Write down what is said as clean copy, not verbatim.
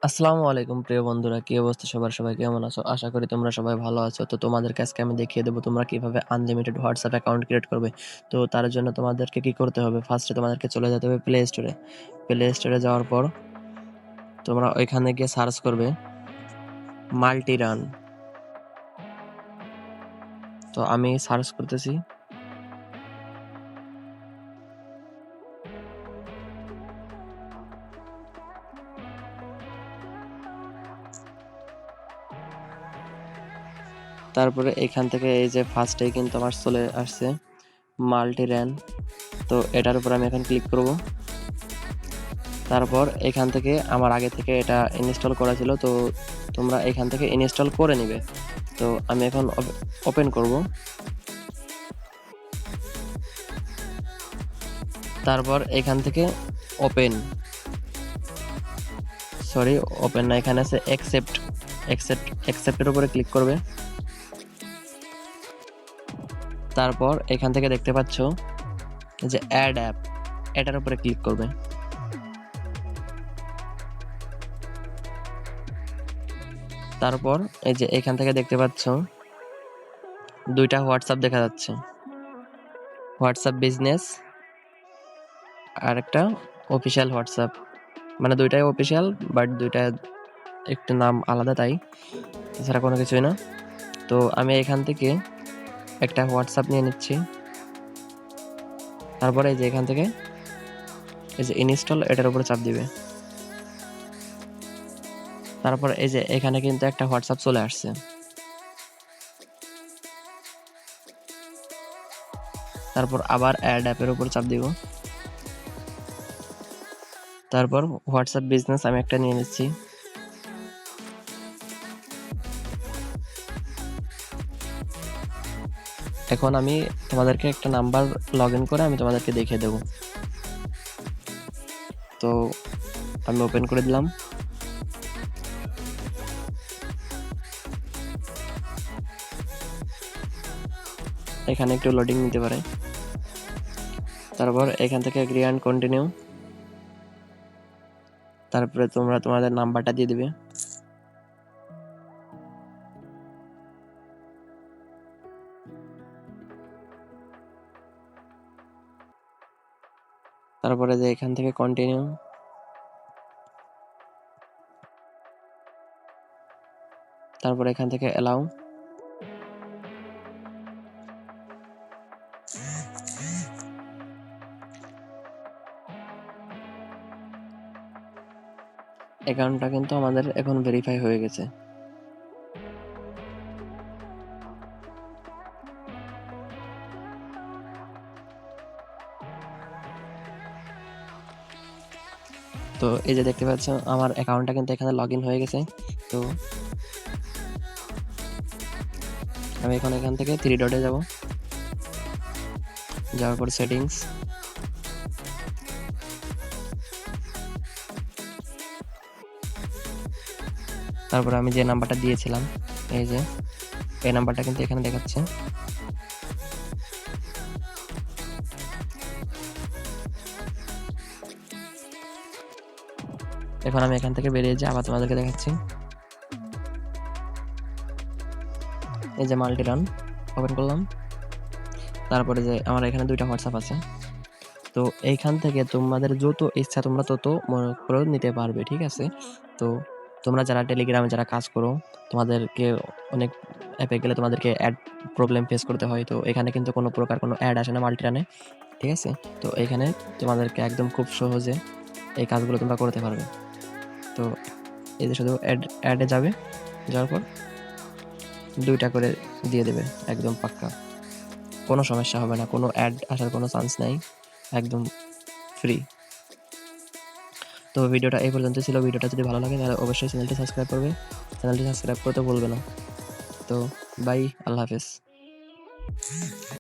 আসসালামু আলাইকুম প্রিয় বন্ধুরা, কি অবস্থা সবার? সবাই কেমন আছো? আশা করি তোমরা সবাই ভালো আছো। তো তোমাদেরকে আজকে আমি দেখিয়ে দেবো তোমরা কিভাবে আনলিমিটেড হোয়াটসঅ্যাপ অ্যাকাউন্ট ক্রিয়েট করবে। তো তার জন্য তোমাদেরকে কি করতে হবে, ফার্স্টে তোমাদেরকে চলে যেতে হবে প্লে স্টোরে। প্লে স্টোরে যাওয়ার পর তোমরা ওইখানে গিয়ে সার্চ করবে মাল্টি রান। তো আমি সার্চ করতেছি। তারপরে এখান থেকে এই যে ফার্স্টেই কিন্তু আমার চলে আসছে মাল্টি রান। তো এটার উপর আমি এখন ক্লিক করব। তারপর এখান থেকে আমার আগে থেকে এটা ইনস্টল করা ছিল, তো তোমরা এখান থেকে ইনস্টল করে নিবে। তো আমি এখন ওপেন করব। তারপর এখান থেকে ওপেন ওপেন না, এখানে আছে অ্যাকসেপ্টের উপরে ক্লিক করবে। তারপর এখান থেকে দেখতে পাচ্ছ যে অ্যাড অ্যাপ, এটার উপরে ক্লিক করবে। তারপর এই যে এখান থেকে দেখতে পাচ্ছ দুইটা হোয়াটসঅ্যাপ দেখা যাচ্ছে, হোয়াটসঅ্যাপ বিজনেস আর একটা অফিসিয়াল হোয়াটসঅ্যাপ। মানে দুইটাই অফিসিয়াল, বাট দুইটা একটা নাম আলাদা, তাই এছাড়া কোনো কিছুই না। তো আমি এখান থেকে একটা হোয়াটসঅ্যাপ নিয়ে নিচ্ছি। তারপরে এই যে এখান থেকে এই যে ইনস্টল, এটার উপরে চাপ দিবে। তারপর এই যে এখানে কিন্তু একটা হোয়াটসঅ্যাপ চলে আসছে। তারপর আবার অ্যাড অ্যাপের উপর চাপ দিব। তারপর হোয়াটসঅ্যাপ বিজনেস আমি একটা নিয়ে নিচ্ছি। এখন আমি তোমাদেরকে একটা নাম্বার লগ ইন করে আমি তোমাদেরকে দেখিয়ে দেব। তো আমি ওপেন করে দিলাম। এখানে একটু লোডিং নিতে পারে। তারপর এখান থেকে এগ্রি অ্যান্ড কন্টিনিউ। তারপরে তোমরা তোমাদের নাম্বারটা দিয়ে দিবে। তারপরে যে এখান থেকে কন্টিনিউ। তারপর এখান থেকে অ্যালাউ। অ্যাকাউন্টটা কিন্তু আমাদের এখন ভেরিফাই হয়ে গেছে। তো এই যে দেখতে পাচ্ছ আমার অ্যাকাউন্টটা কিন্তু এখানে লগ ইন হয়ে গেছে। তো আমি এখন এখান থেকে থ্রি ডটে যাব, যাওয়ার পর সেটিংস। তারপর আমি যে নাম্বারটা দিয়েছিলাম, এই যে এই নাম্বারটা কিন্তু এখানে দেখাচ্ছে। এখন আমি এখান থেকে বেরিয়ে যাই, আবার তোমাদেরকে দেখাচ্ছি। এই যে মাল্টি রান ওপেন করলাম। তারপরে যে আমার এখানে দুইটা হোয়াটসঅ্যাপ আছে। তো এইখান থেকে তোমাদের যত ইচ্ছা তোমরা তত মনে করে নিতে পারবে, ঠিক আছে? তো তোমরা যারা টেলিগ্রামে যারা কাজ করো, তোমাদেরকে অনেক অ্যাপে গেলে তোমাদেরকে অ্যাড প্রবলেম ফেস করতে হয়। তো এখানে কিন্তু কোনো প্রকার কোনো অ্যাড আসে না মাল্টি রানে, ঠিক আছে? তো এখানে তোমাদেরকে একদম খুব সহজে এই কাজগুলো তোমরা করতে পারবে। তো এই যে শুধু অ্যাডে যাবে, যাওয়ার পর দুইটা করে দিয়ে দেবে, একদম পাক্কা, কোনো সমস্যা হবে না, কোনো অ্যাড আসার কোনো চান্স নাই, একদম ফ্রি। তো ভিডিওটা এই পর্যন্ত ছিল। ভিডিওটা যদি ভালো লাগে তাহলে অবশ্যই চ্যানেলটি সাবস্ক্রাইব করবে, চ্যানেলটি সাবস্ক্রাইব করতে ভুলবে না। তো বাই, আল্লাহ হাফেজ।